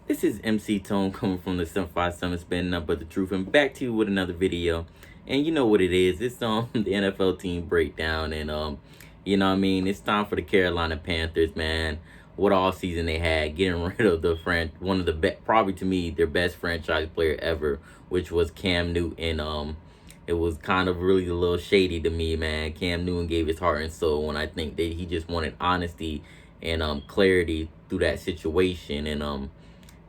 This is MC Tone coming from the 757 spinning up but the truth and back to you with another video. And you know what it is. It's the NFL team breakdown and you know what I mean, it's time for the Carolina Panthers, man. What all season they had, getting rid of one of the probably to me their best franchise player ever, which was Cam Newton. It was kind of really a little shady to me, man. Cam Newton gave his heart and soul, and I think that he just wanted honesty and clarity through that situation. And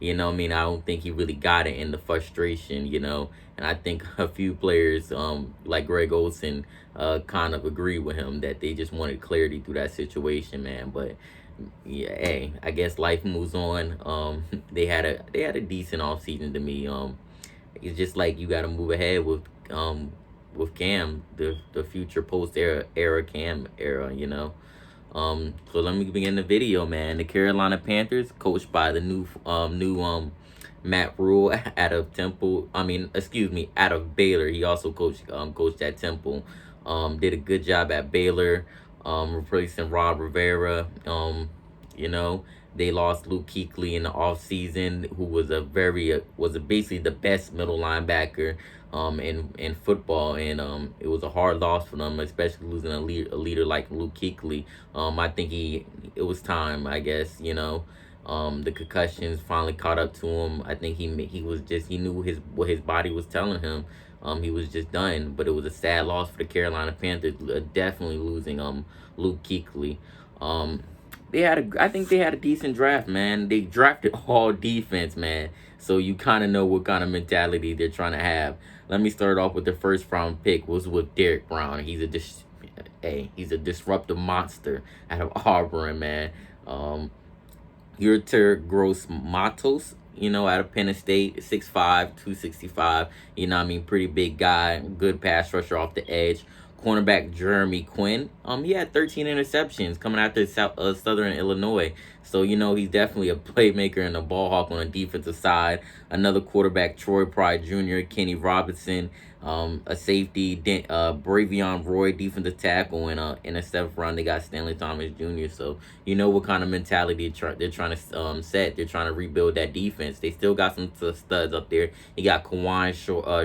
you know what I mean? I don't think he really got it in the frustration, you know. And I think a few players, like Greg Olsen, kind of agree with him that they just wanted clarity through that situation, man. But yeah, hey, I guess life moves on. They had a decent offseason to me. It's just like you got to move ahead with Cam, the future post era Cam era, you know. So let me begin the video, man. The Carolina Panthers, coached by the new Matt Rule out of Temple. I mean, excuse me, out of Baylor. He also coached at Temple. Did a good job at Baylor. Replacing Rob Rivera. You know, they lost Luke Kuechly in the offseason, who was basically the best middle linebacker in football, and it was a hard loss for them, especially losing a leader like Luke Kuechly. I think it was time, I guess, you know. The concussions finally caught up to him. I think he knew what his body was telling him. He was just done, but it was a sad loss for the Carolina Panthers, definitely losing Luke Kuechly. I think they had a decent draft, man. They drafted all defense, man. So you kind of know what kind of mentality they're trying to have. Let me start off with the first round pick was with Derek Brown. He's a disruptive monster out of Auburn, man. Yurter Gross Matos, you know, out of Penn State, 6'5", 265. You know what I mean? Pretty big guy, good pass rusher off the edge. Cornerback Jeremy Quinn. He had 13 interceptions coming out of Southern Illinois. So, you know, he's definitely a playmaker and a ball hawk on the defensive side. Another quarterback, Troy Pride Jr., Kenny Robinson, a safety, Bravion Roy, defensive tackle, and in the seventh round they got Stanley Thomas Jr. So you know what kind of mentality they're trying to set. They're trying to rebuild that defense. They still got some studs up there. You got Kawaan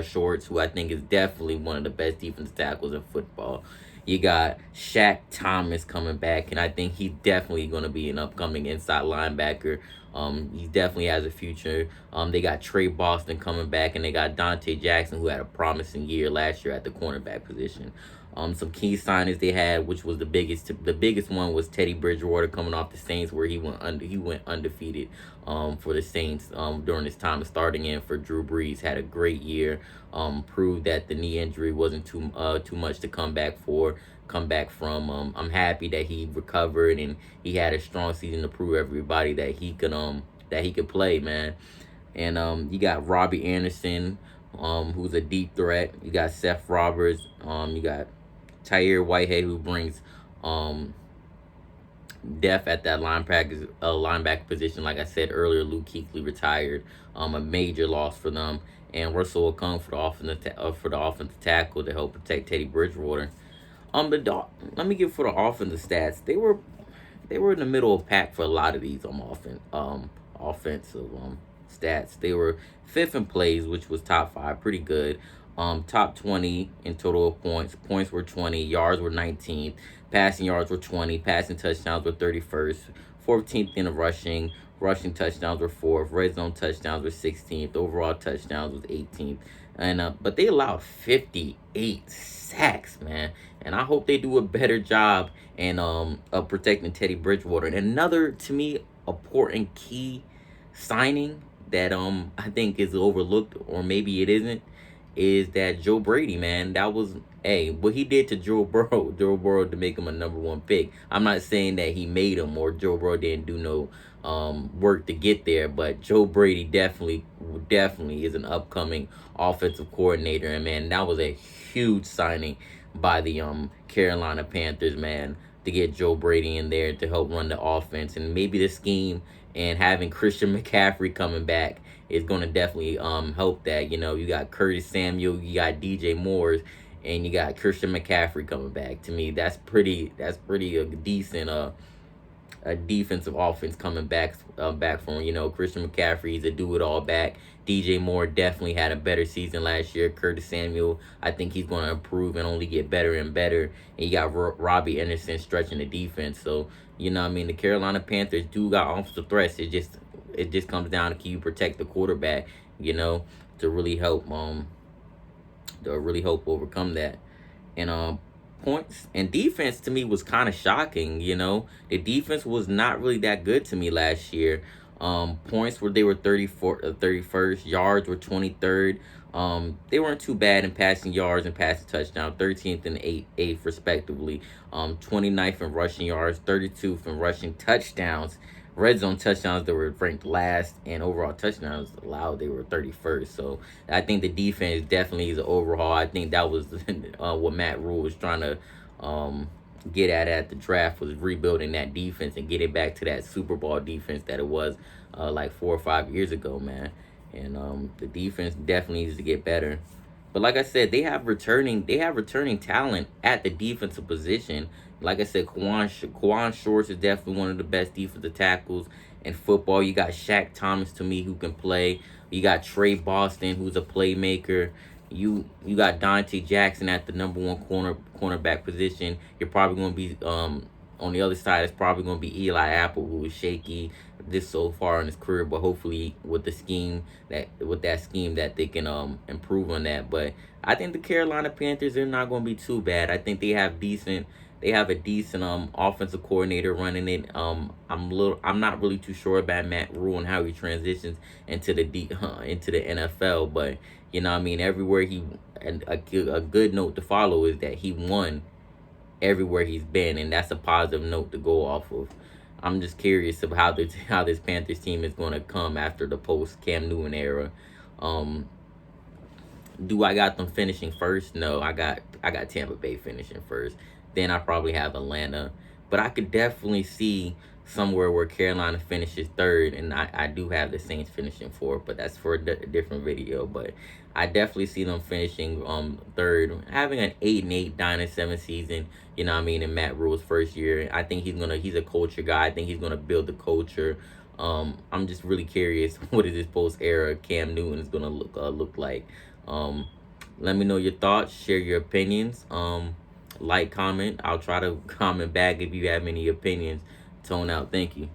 Shorts, who I think is definitely one of the best defensive tackles in football. You got Shaq Thomas coming back, and I think he's definitely going to be an upcoming inside linebacker. He definitely has a future. They got Trey Boston coming back, and they got Dante Jackson, who had a promising year last year at the cornerback position. Some key signings they had, which was the biggest one was Teddy Bridgewater coming off the Saints, where he went undefeated for the Saints during his time starting in for Drew Brees. Had a great year. Proved that the knee injury wasn't too much to come back from. I'm happy that he recovered and he had a strong season to prove everybody that he could play, man. And you got Robbie Anderson, who's a deep threat. You got Seth Roberts. You got Tyre Whitehead, who brings depth at that linebacker position. Like I said earlier, Luke Kuechly retired. A major loss for them. And Russell Okung for the offensive tackle to help protect Teddy Bridgewater. Let me give for the offensive stats. They were in the middle of pack for a lot of these offensive stats. They were fifth in plays, which was top 5, pretty good. Top 20 in total of points. Points were 20, yards were 19th, passing yards were 20, passing touchdowns were 31st, 14th in the rushing touchdowns were 4th, red zone touchdowns were 16th, overall touchdowns was 18th. And but they allowed 58 sacks, man. And I hope they do a better job of protecting Teddy Bridgewater. And another, to me, important key signing that I think is overlooked, or maybe it isn't, is that Joe Brady, man. That was what he did to Joe Burrow to make him a #1 pick. I'm not saying that he made him or Joe Burrow didn't do no work to get there, but Joe Brady definitely is an upcoming offensive coordinator, and man, that was a huge signing by the Carolina Panthers, man, to get Joe Brady in there to help run the offense. And maybe the scheme and having Christian McCaffrey coming back is going to definitely help that. You know, you got Curtis Samuel, you got DJ Moore, and you got Christian McCaffrey coming back. To me, that's pretty a a defensive offense coming back from, Christian McCaffrey. He's a do-it-all back. DJ Moore definitely had a better season last year. Curtis Samuel, I think he's going to improve and only get better and better. And you got Robbie Anderson stretching the defense. So, the Carolina Panthers do got offensive threats. It just comes down to, can you protect the quarterback, to really help overcome that. And points and defense to me was kind of shocking. The defense was not really that good to me last year. Points were, they were 31st, yards were 23rd. They weren't too bad in passing yards and passing touchdown, 13th and 8th respectively. 29th in rushing yards, 32nd in rushing touchdowns. Red zone touchdowns, they were ranked last, and overall touchdowns allowed, they were 31st. So I think the defense definitely is an overhaul. I think that was what Matt Rule was trying to get at the draft, was rebuilding that defense and getting back to that Super Bowl defense that it was like 4 or 5 years ago, man. And the defense definitely needs to get better. But like I said, they have returning talent at the defensive position. Like I said, Kawaan Shorts is definitely one of the best defensive tackles in football. You got Shaq Thomas, to me, who can play. You got Trey Boston, who's a playmaker. You got Dante Jackson at the #1 cornerback position. You're probably going to be on the other side. It's probably going to be Eli Apple, who is shaky this so far in his career, but hopefully with that scheme that they can improve on that. But I think the Carolina Panthers are not going to be too bad. I think they have a decent offensive coordinator running it. I'm not really too sure about Matt Rule and how he transitions into the NFL, but everywhere a good note to follow is that he won everywhere he's been, and that's a positive note to go off of. I'm just curious of how this Panthers team is going to come after the post Cam Newton era. Do I got them finishing first? No, I got Tampa Bay finishing first. Then I probably have Atlanta, but I could definitely see somewhere where Carolina finishes third, and I do have the Saints finishing fourth, but that's for a different video. But I definitely see them finishing third, having an 8-8, 9-7 season. In Matt Rule's first year. I think he's a culture guy. I think he's gonna build the culture. I'm just really curious what is this post era Cam Newton is gonna look like. Let me know your thoughts, share your opinions. Like, comment. I'll try to comment back if you have any opinions. Tone out. Thank you.